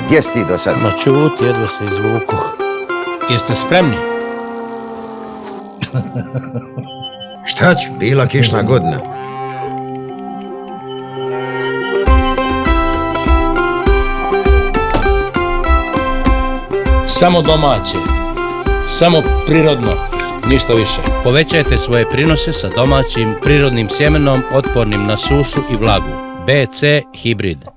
Gdje si ti do sad? Ma čuti, jedva se izvukoh. Jeste spremni? Šta ću? Bila kišna godina. Samo domaće. Samo prirodno. Ništa više. Povećajte svoje prinose sa domaćim prirodnim sjemenom otpornim na sušu i vlagu. BC Hibrid.